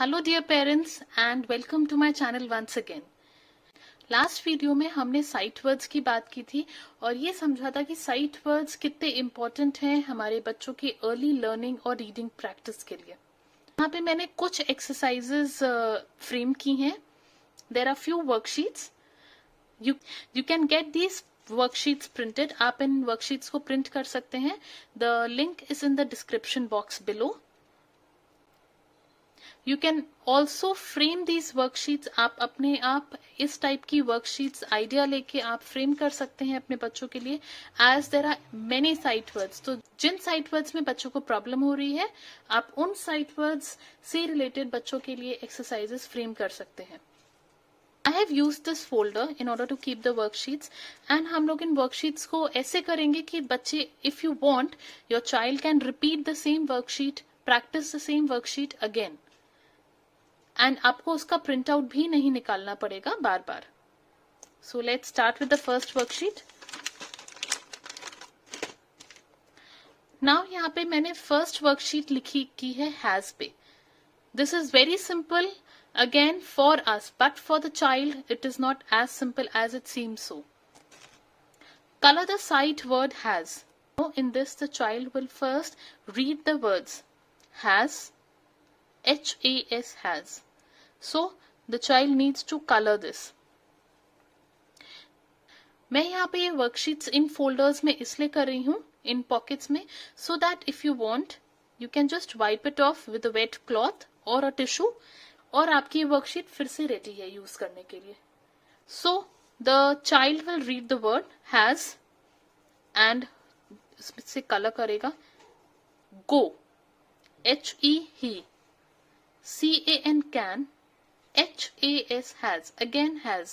Hello dear parents and welcome to my channel once again. Last video में हमने sight words की बात की थी और ये समझा था कि साइट वर्ड्स कितने इम्पोर्टेंट हैं हमारे बच्चों की अर्ली लर्निंग और रीडिंग प्रैक्टिस के लिए। यहाँ पे मैंने कुछ एक्सरसाइजेस फ्रेम की हैं। There are few worksheets. You can get these worksheets printed. आप इन वर्कशीट्स को प्रिंट कर सकते हैं। The link is in the description box below. You can also frame these worksheets. आप अपने आप इस टाइप की वर्कशीट्स आइडिया लेके आप फ्रेम कर सकते हैं अपने बच्चों के लिए। As there are many sight words, तो जिन साइट वर्ड्स में बच्चों को प्रॉब्लम हो रही है आप उन साइट वर्ड्स से रिलेटेड बच्चों के लिए एक्सरसाइजेस फ्रेम कर सकते हैं। I have used this folder in order to keep the worksheets and हम लोग इन worksheets को ऐसे करेंगे कि बच्चे, if you want, your child can repeat the same worksheet, practice the same worksheet again. And आपको उसका प्रिंट आउट भी नहीं निकालना पड़ेगा बार बार। So let's start with the first worksheet. Now यहाँ पे मैंने फर्स्ट वर्कशीट लिखी की है हैज पे। This is very simple again for us, but for the child it is not as simple as it seems so. Colour the sight word has. In this the child will first read the words has, H-A-S, has. So the child needs to color this. मैं यहाँ पे ये worksheets इन folders में इसलिए कर रही हूँ, इन pockets में, so that if you want you can just wipe it off with a wet cloth or a tissue और आपकी ये वर्कशीट फिर से रेडी है यूज करने के लिए। So the child will read the word has and इसमें से कलर करेगा go, H-E, he, C-A-N, can, H-A-S, has, again has,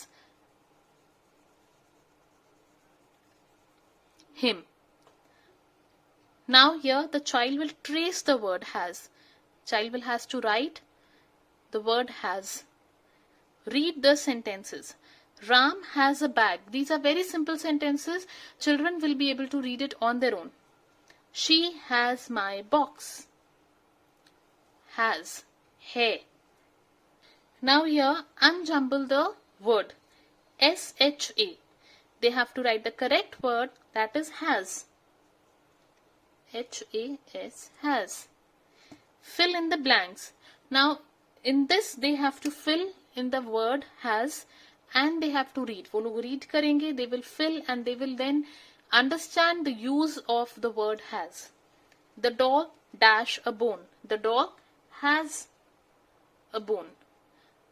him. Now here the child will trace the word has. Child will has to write the word has. Read the sentences. Ram has a bag. These are very simple sentences. Children will be able to read it on their own. She has my box. Has, hai. Now here unjumble the word S-H-A. They have to write the correct word, that is has. H-A-S, has. Fill in the blanks. Now in this they have to fill in the word has and they have to read. वो लोग read करेंगे, they will fill and they will then understand the use of the word has. The dog dash a bone. The dog has a bone.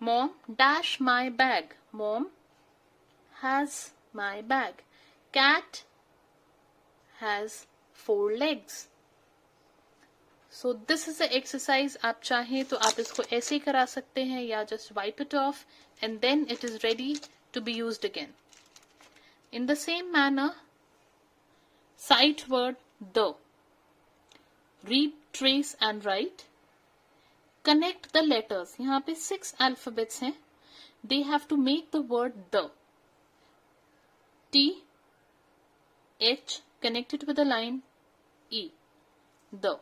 Mom dash my bag. Mom has my bag. Cat has 4 legs. So this is the exercise. आप चाहें तो आप इसको ऐसे ही करा सकते हैं या just wipe it off and then it is ready to be used again. In the same manner, sight word the. Read, trace and write. Connect the letters. यहाँ पे 6 alphabets हैं. They have to make the word the. T, H, connect it with a line, E, the.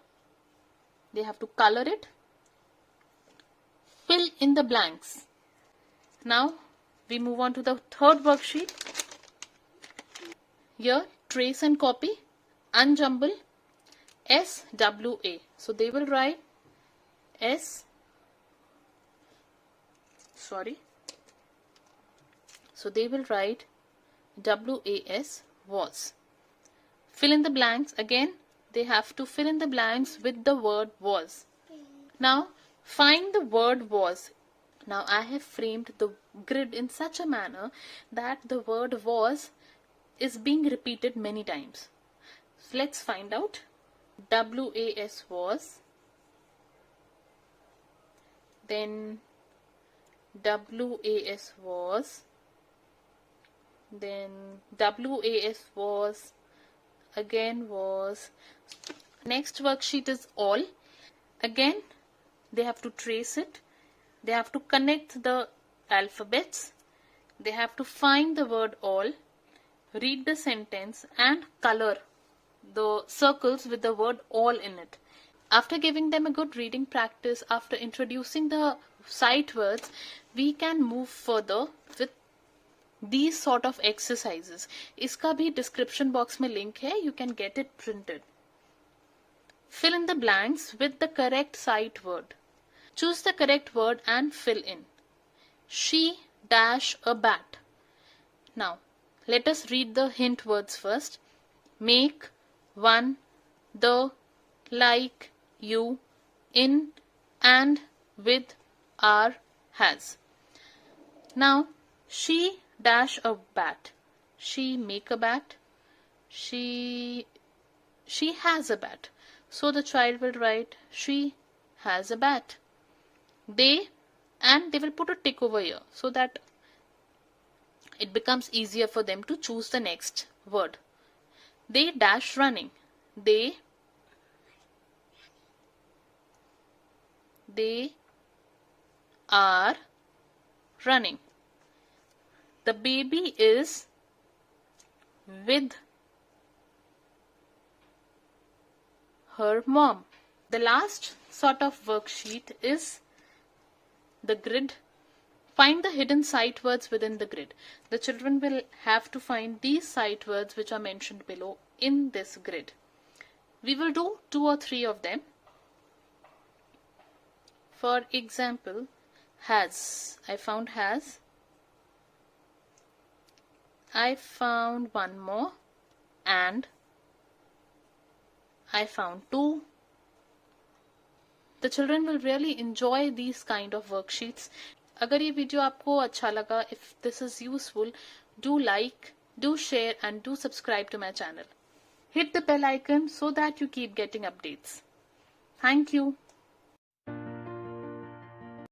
They have to color it. Fill in the blanks. Now we move on to the third worksheet. Here trace and copy, unjumble, S-W-A. So they will write So they will write W-A-S, was. Fill in the blanks. Again, they have to fill in the blanks with the word was. Now, find the word was. Now, I have framed the grid in such a manner that the word was is being repeated many times. So, let's find out. W-A-S, was. Then W-A-S, was. Then W-A-S, was. Again was. Next worksheet is all. Again they have to trace it. They have to connect the alphabets. They have to find the word all. Read the sentence and color the circles with the word all in it. After giving them a good reading practice, after introducing the sight words, we can move further with these sort of exercises. इसका भी description box में link है, you can get it printed. Fill in the blanks with the correct sight word. Choose the correct word and fill in. She dash a bat. Now, let us read the hint words first. Make, one, the, like, you, in, and, with, are, has. Now, she dash a bat. She make a bat. She has a bat. So the child will write, she has a bat. They, and they will put a tick over here so that it becomes easier for them to choose the next word. They dash running. They are running. The baby is with her mom. The last sort of worksheet is the grid. Find the hidden sight words within the grid. The children will have to find these sight words which are mentioned below in this grid. We will do 2 or 3 of them. For example, has. I found has. I found one more, and I found 2. The children will really enjoy these kind of worksheets. अगर ये video आपको अच्छा लगा, if this is useful, do like, do share and do subscribe to my channel. Hit the bell icon so that you keep getting updates. Thank you.